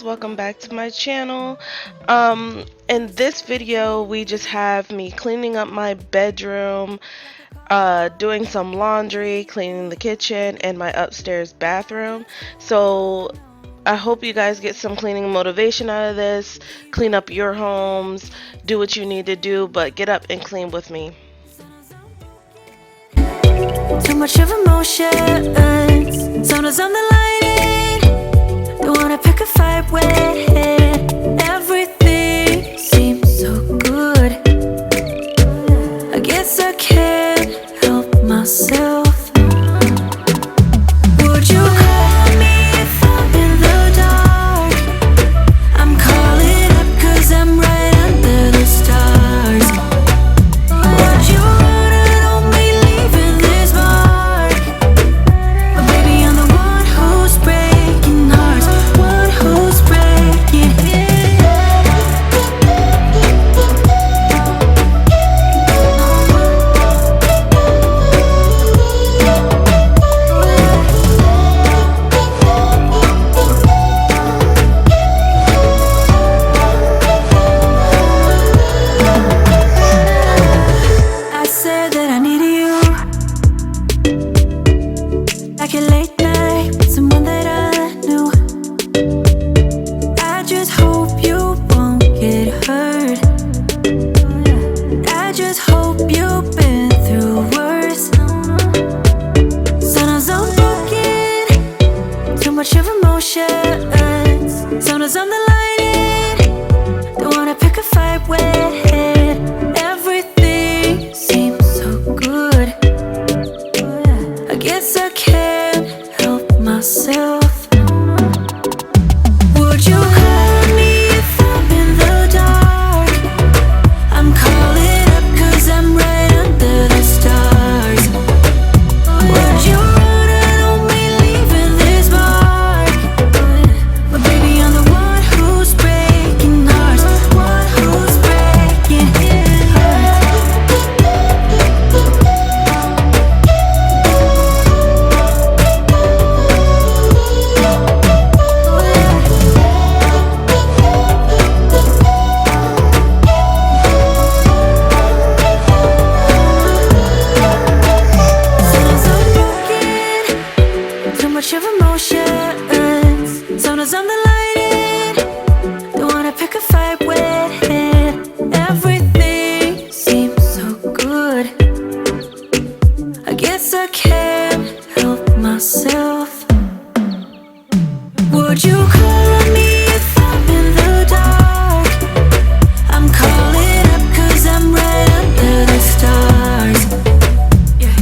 guys, welcome back to my channel. In this video we just have me cleaning up my bedroom, doing some laundry, cleaning the kitchen and my upstairs bathroom. So I hope you guys get some cleaning motivation out of this. Clean up your homes, do what you need to do, but get up and clean with me. Too much of emotions, sodas on the lighting. Don't wanna pick a fight when everything seems so good. I guess I can't help myself. Would you call me if I'm in the dark? I'm calling up 'cause I'm right under the stars. Would you run on me leaving this mark? But baby, I'm the one who's breaking hearts, one who's breaking I said that I needed you like a late night with someone that I knew. I just hope you won't get hurt. I just hope you've been through worse. Sometimes I'm broken, too much of emotions. Sometimes I'm the lighting. Don't wanna pick a fight when everything seems so good. I guess I can't help myself. Would you call me if I'm in the dark? I'm calling up 'cause I'm right under the stars. Would you run on me leaving this mark? But baby, I'm the one who's breaking hearts, one who's breaking Sometimes I'm broken, too much of emotions. Sometimes I'm the lighting. Don't wanna pick a fight when everything seems so good. I guess I can't help myself. Would you call me if I'm in the dark? I'm calling up 'cause I'm right under the stars.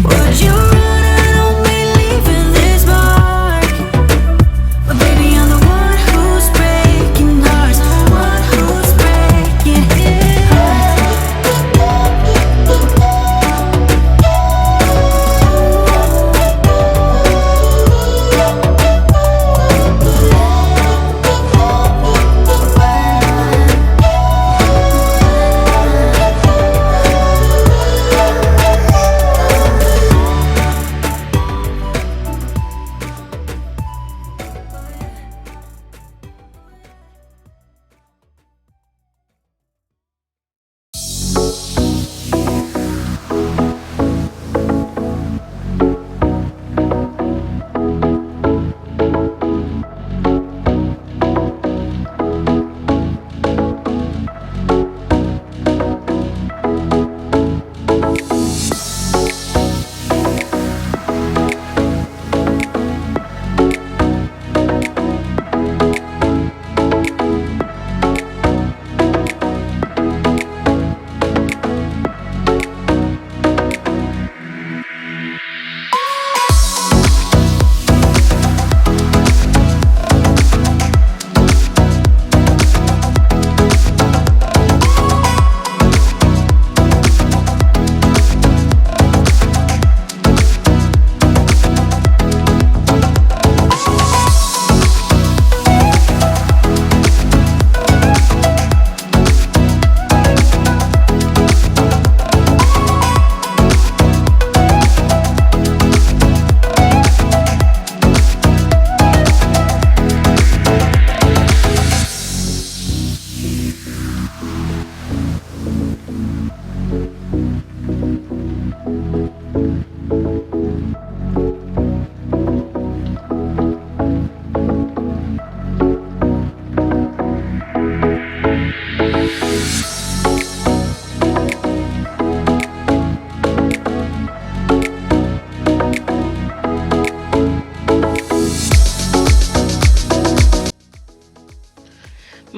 Would you run on me leaving this mark? But baby, I'm the one who's breaking hearts, one who's breaking hearts.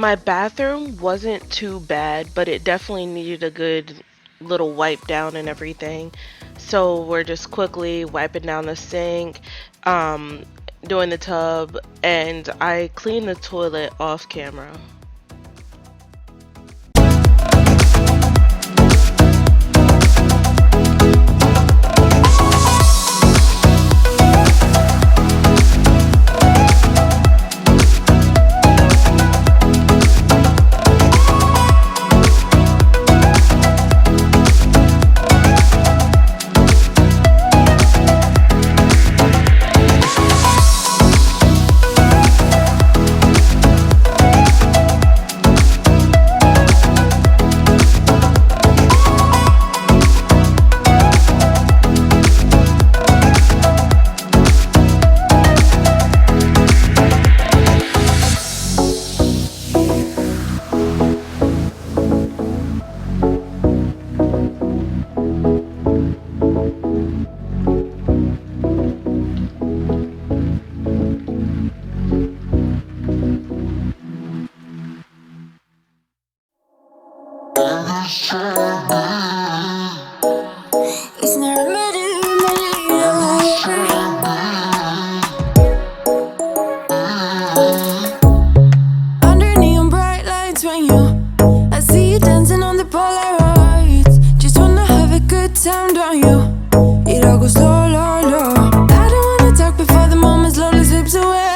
My bathroom wasn't too bad, but it definitely needed a good little wipe down and everything. So we're just quickly wiping down the sink, um, doing the tub, and I cleaned the toilet off camera. It's not a under neon bright lights when I see you dancing on the Polaroids. Just wanna have a good time, don't you? It all goes low, low, low. I don't wanna talk before the moment slowly slips away.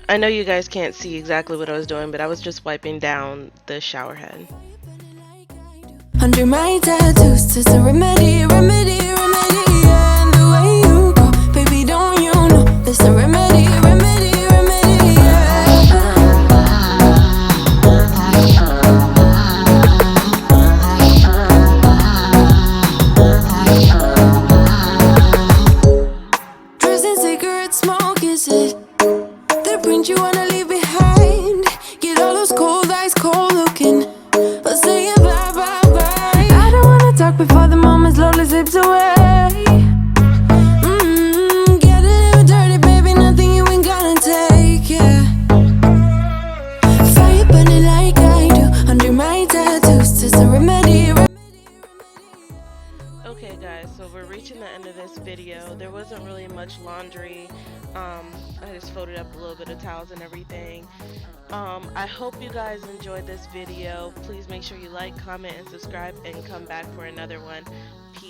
I know you guys can't see exactly what I was doing, but I was just wiping down the shower head. Under my tattoos, there's a remedy, remedy, remedy. And the way you go, baby, don't you know? There's a remedy, remedy, remedy. Dressed in cigarette smoke, is it the print you wanna leave behind? Get all those cold eyes cold looking, but say it bye bye bye. I don't wanna talk before the moment slowly slips away. Get a little dirty, baby, nothing you ain't gonna take, yeah. Fire burning like I do under my tattoos. There's a remedy. Okay guys, so we're reaching the end of this video. There wasn't really much laundry. I just folded up a little bit of towels and everything. I hope you guys enjoyed this video. Please make sure you like, comment, and subscribe, and come back for another one. Peace.